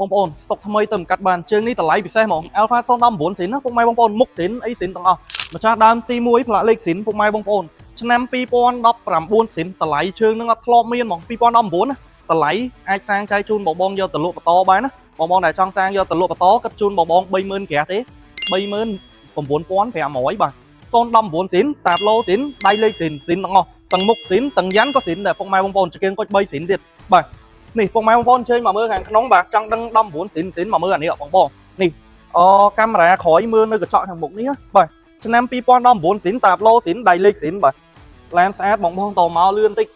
បងប្អូនស្តុកថ្មីទៅកាត់បានជើងនេះតម្លៃពិសេសហ្មង Alpha 019ស៊ីនណាពុកម៉ែបងប្អូនមុខស៊ីនអីស៊ីនទាំងអស់ម្ចាស់ដើមទី1ផ្លាកលេខស៊ីនពុកម៉ែបងប្អូនឆ្នាំ2019ស៊ីនតម្លៃជើងនឹងអត់ធ្លាប់មានហ្មង2019ណាតម្លៃអាចសាងចែកជូនបងយកទៅលក់បន្តបានណាបងដែលចង់សាងយកទៅលក់បន្តគិតជូនបង30000ក្រាស់ទេ39500បាទ019ស៊ីនតាបឡូស៊ីនដៃលេខស៊ីនទាំងអស់ទាំងមុខស៊ីនទាំងយ៉ាន់ក៏ស៊ីនដែរពុកម៉ែបងប្អូនជើងគុជ3ស៊ីនទៀតបាទនេះពុកម៉ែបងប្អូនជើញមកមើលខាងក្នុងបាទចង់ដឹង19ស៊ីនមកមើលអានេះបងប្អូននេះកាមេរ៉ាក្រោយមើលនៅកញ្ចក់ខាងមុខនេះបាទឆ្នាំ2019ស៊ីនតាបឡូស៊ីនដៃលេខស៊ីនបាទឡានស្អាតបងតមកលឿនតិច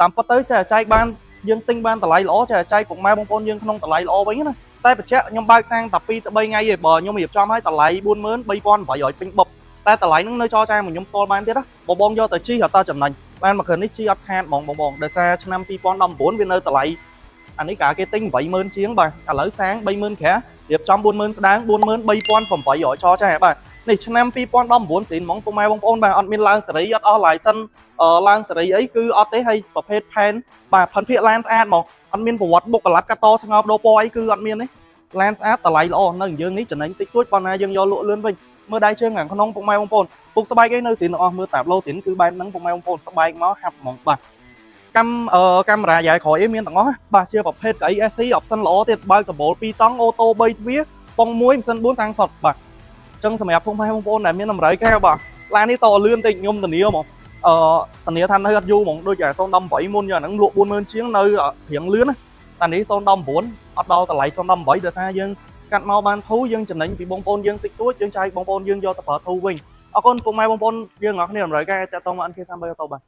តាមពិតទៅចែកបានយើងទិញបានតម្លៃល្អចែកពុកម៉ែបងប្អូនយើងក្នុងតម្លៃល្អវិញណាតែបញ្ជាក់ខ្ញុំបើកសាំងតែ2ទៅ3ថ្ងៃទេបើខ្ញុំរៀបចំឲ្យតម្លៃ43800ពេញបុកតែតម្លៃហ្នឹងនៅចរចាមួយខ្ញុំផ្ទាល់បានទៀតណាបងយកទៅជីអត់តចំណេញបានមួយគ្រឿងនេះជីអត់ខាតបងដោយសារឆ្នាំ2019វានៅតម្លៃអានេះកាគេទិញ80000ជាងបាទឥឡូវសាង30000ក្រាស់រៀបចំ40000ស្ដាង43800ចរចាបាទនេះឆ្នាំ2019ស៊ីនហ្មងពុកម៉ែបងប្អូនបាទអត់មានឡើងសេរីអត់អស់ license ឡើងសេរីអីគឺអត់ទេហើយប្រភេទផែនបាទផាន់ភាគឡានស្អាតហ្មងអត់មានប្រវត្តិបុកកលាត់កាត់តស្ងោបដោពណ៌អីគឺអត់មានទេឡានស្អាតតម្លៃល្អនៅយើងនេះចំណេញតិចតួចប៉ុន្តែយើងយកលក់លឿនវិញមើលដៃជើងខាងក្នុងពុកម៉ែបងប្អូនពុកស្បែកឯនៅស៊ីនទាំងអស់មើលតាបឡូស៊ីនគឺបែបហ្នឹងពុកម៉ែបងប្អូនស្បែកមកហាប់ហ្មងបាទកាមេរ៉ាយ៉ាយក្រោយឯមានទាំងអស់បាទជាប្រភេទកៅអី SC option ល្អទៀតបើកដបូល2តង់អូតូ3ទ្វារប៉ុង1ម៉ាស៊ីន4សាំងសុតបាទអញ្ចឹងសម្រាប់ពុកម៉ែបងប្អូនដែលមានតម្រូវការបាទឡាននេះតលឿនតិចខ្ញុំធានាហ្មងធានាថានៅអត់យូរហ្មងដូចតែ018មុនយ៉ាងហ្នឹងលក់40000ជាងនៅរៀងលឿនណាតែនេះ019អត់ដល់តម្លៃ018ដោយសារយើងកាត់មកបានធូរយើងចំណេញពីបងប្អូនយើងតិចតួចយើងចែកបងប្អូនយើងយកទៅប្រើធូរវិញអរគុណពុកម៉ែបងប្អូនយើងទាំងអស់គ្នាតម្រូវការតាក់ទងមក NK33 អូតូបាទ